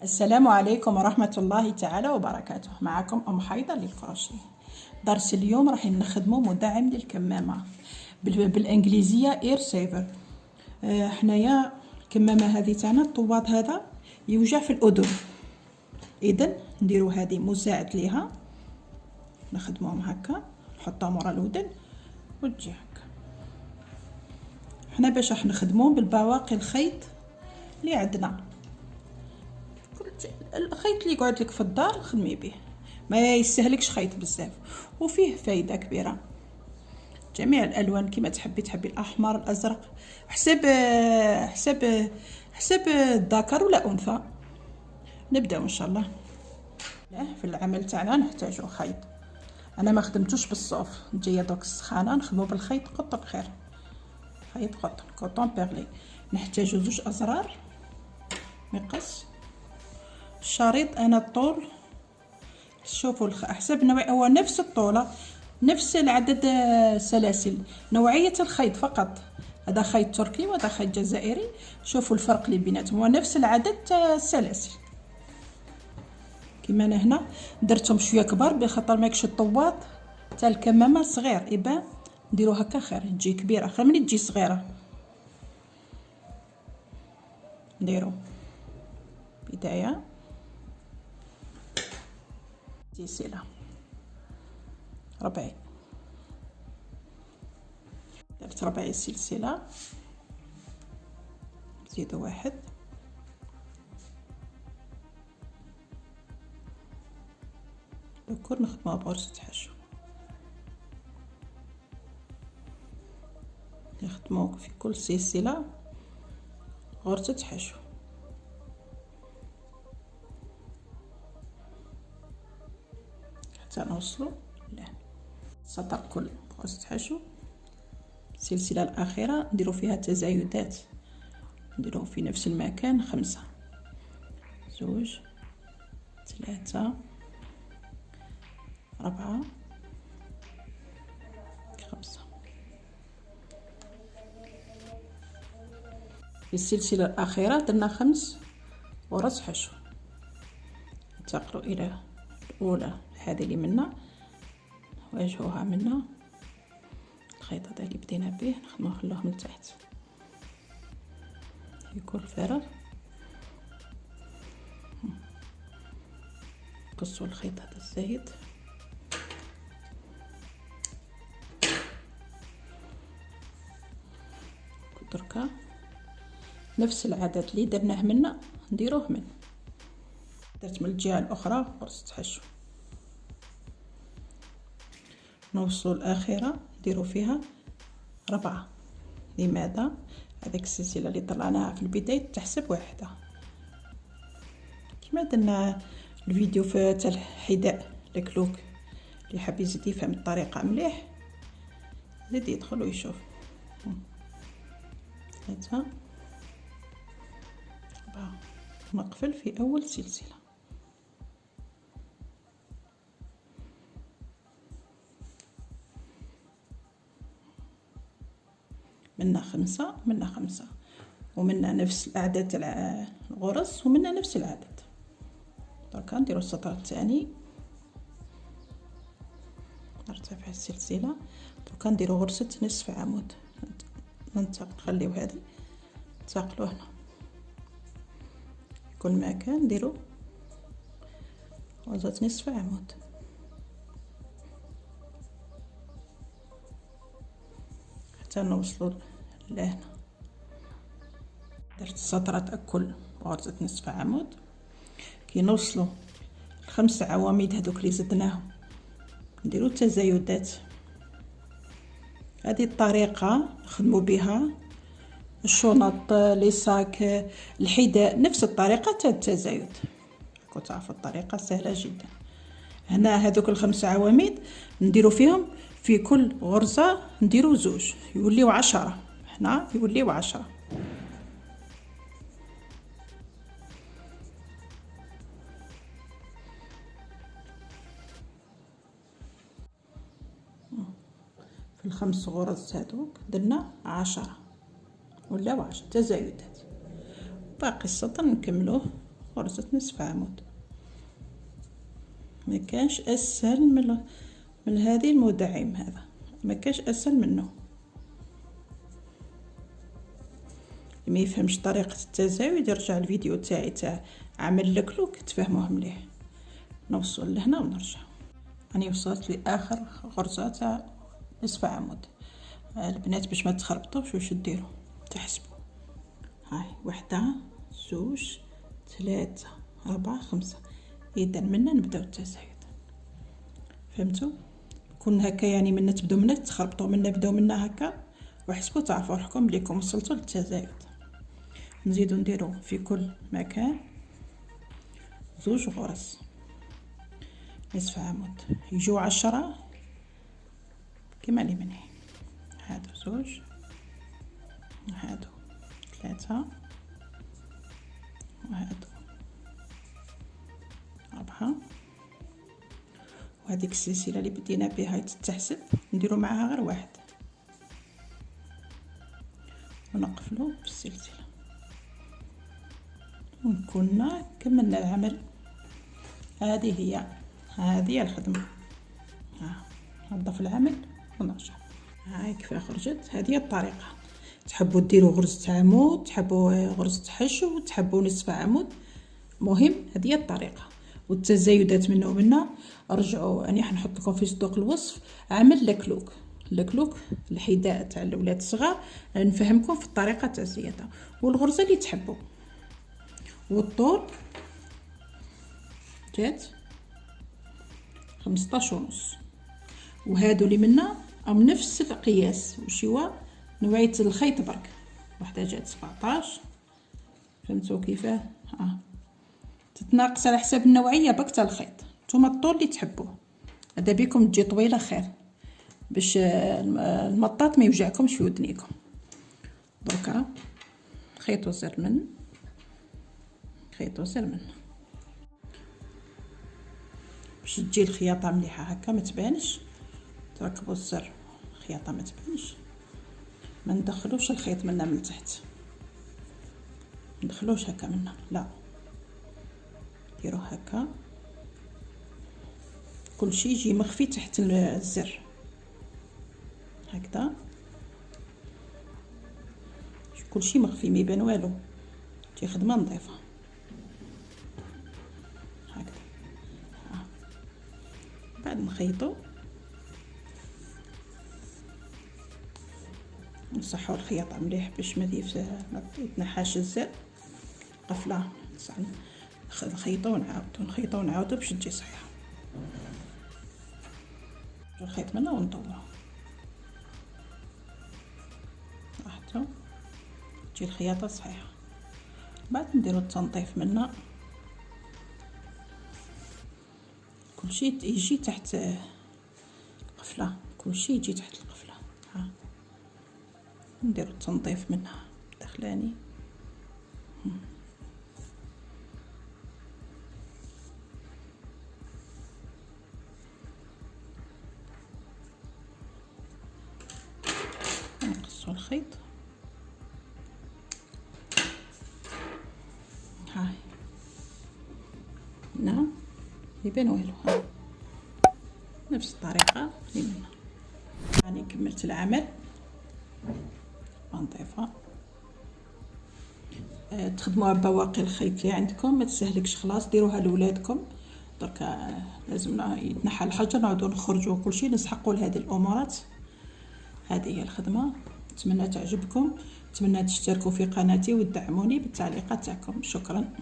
السلام عليكم ورحمة الله تعالى وبركاته. معكم أم حيدة للكروشيه. درس اليوم راح نخدمو مدعم للكمامة بالانجليزية اير سيفر. حنايا الكمامة هذه تاعنا الطواد هذا يوجع في الأذن، إذن نديرو هذه مساعد ليها، نخدموهم هكا، نحطها مورا الأذن وتجي هكا. حنا باش راح نخدموهم بالبواقي الخيط اللي عندنا، الخيط اللي يقعد لك في الدار خدمي به، ما يستهلكش خيط بزاف، وفيه فايده كبيره. جميع الالوان كما تحبي الاحمر الازرق، حسب الذكر ولا انثى. نبداو ان شاء الله. في العمل تاعنا نحتاجو خيط، انا ما خدمتوش بالصوف، جايه دوك السخانه نخدمو بالخيط قطن خير، خيط قطن كوطون بيرلي. نحتاجو زوج ازرار مقص، الشريط انا الطول شوفوا حسب نوع، هو نفس الطولة نفس العدد سلاسل، نوعية الخيط فقط، هذا خيط تركي وهذا خيط جزائري، شوفوا الفرق اللي بيناتهم، هو نفس العدد السلاسل. كيما انا هنا درتهم شويه كبار بخاطر ماكش الطواد تاع الكمامه صغير، يبان نديرو هكا خير، تجي كبيره خير من تجي صغيره. نديرو بدايه سلسلة ربعي، درت ربعي السلسلة، نزيدو واحد، دوك نخدموها بغرزة حشو، نخدمو في كل سلسلة غرزة حشو، حتى نوصلو السطر كل غرزة حشو. السلسلة الأخيرة نديرو فيها تزايدات، نديرو في نفس المكان 5، 2 3 4 5. في السلسلة الأخيرة درنا 5 غرز حشو، انتقلوا إلى الأولى هذه اللي منا، واجهوها منا، الخيط هذا اللي بدينا به نخدموه نخلوه من تحت يكون فارغ، نقصوا الخيط هذا الزايد، دركا نفس العدد اللي درناه منا نديروه من درت من الجهة الأخرى غرزة حشو، نوصلوا الأخيرة نديرو فيها 4. لماذا؟ هذيك السلسلة اللي طلعناها في البداية تحسب واحدة، كما درنا الفيديو في تاع الحذاء الكلوك، اللي حاب يزيد يفهم الطريقة مليح زيد يدخل ويشوف. 3 4 نقفل في أول سلسلة، منا 5 منا 5، ومنا نفس الأعداد تاع الغرز ومنا نفس العدد. دركا نديرو السطر الثاني، نرتفع السلسلة، دركا نديرو غرزة نصف عمود، نخليو هذه ننتقلو هنا في كل مكان نديرو غرزة نصف عمود، حتى نوصلو لهنا. درت السطرات الكل بغرزة نصف عمود. كي نوصلو ال5 عواميد هذوك اللي زدناهم نديرو التزايدات. هذه الطريقة نخدمو بها الشنط، لي صاك، الحذاء، نفس الطريقة تاع التزايد، راكم تعرفوا الطريقة سهلة جدا. هنا هذوك ال5 عواميد نديرو فيهم في كل غرزة نديرو 2 يوليو 10، هنا يوليو 10. في ال5 غرز هذوك درنا 10 ولا 10 تزايدات، باقي السطر نكملوه غرزة نصف عمود. ما كانش اسهل من هذه المدعم، هذا ما كانش اسهل منه. ما يفهمش طريقه التزايد يرجع الفيديو تاعي تاع عمل الكلوك تفهموه مليح. نوصل لهنا ونرجع. راني وصلت لاخر غرزه تاع نصف عمود. البنات باش ما تخربطوش واش ديروا تحسبوا. هاي وحده، زوج، ثلاثة، أربعة، خمسة. إذا منا نبداو التزايد. فهمتوا؟ كون هكا يعني منا تبداو منا تخربطوا، منا بداو منا هكا وحسبوا تعرفوا روحكم بليكم وصلتوا للتزايد. نزيدو نديرو في كل مكان زوج غرز نصف عمود، يجو 10 كما لي مني. هادو زوج، هادو 3، وهادو 4. وهذيك السلسله اللي بدينا بها تتحسب نديرو معاها غير واحد ونقفلو بالسلسله ونكوننا كملنا العمل. هذه هي الخدمه. ننظف العمل ونرجع. هاي كيف خرجت. هذه الطريقه. تحبوا ديروا غرزه عمود، تحبوا غرزه حشو، تحبوا نصف عمود، مهم هذه الطريقه. والتزايدات منه ومنه رجعوا. اني حنحط لكم في صندوق الوصف عمل الكلوك الحذاء تاع الاولاد الصغار، نفهمكم في الطريقه تاع الزياده والغرزه اللي تحبوا. والطول جات 15.5. وهادو اللي منا هم نفس القياس. وش هو نوعيه الخيط برك. وحده جات 17. فهمتوا كيفاه؟ تتناقص على حساب النوعيه برك تاع الخيط. نتوما الطول اللي تحبوه. هذا بيكم تجي طويله خير باش المطاط ما يوجعكمش في ودنيكم. دركا خيطوا زر من باش تجي الخياطه مليحه هكا ما تبانش. تركبوا الزر الخياطه ما تبانش. ما ندخلوش الخيط منا من تحت، ندخلوش هكا منا، لا ديروا هكا. كل شيء يجي مخفي تحت الزر هكذا. كل شيء مخفي ما يبان والو. تجي خدمه نظيفه هكذا. بعد نخيطوا نصحوا الخياطه مليح باش ما يتنحاش الزر. قفله نخيطوا ونعاودوا باش تجي صحيحه. الخيط منا ونطوعه راحتو تجي الخياطه صحيحه. بعد نديرو التنظيف منا. كل شيء يجي تحت القفله، كل شيء يجي تحت القفله. نديرو التنظيف منها داخلاني. نقصوا الخيط. هاي نعم يبان والو. نفس الطريقه اللي منا. راني كملت العمل. نظيفه. تخدموها بواقي الخيط اللي عندكم، ما تسهلكش خلاص ديروها لولادكم. دركا لازمنا يتنحى الحجر نعاودو نخرجوا كل شيء نسحقوا لهذه الامورات. هذه هي الخدمه. نتمنى تعجبكم، نتمنى تشتركوا في قناتي وتدعموني بالتعليقات تاعكم. شكرا.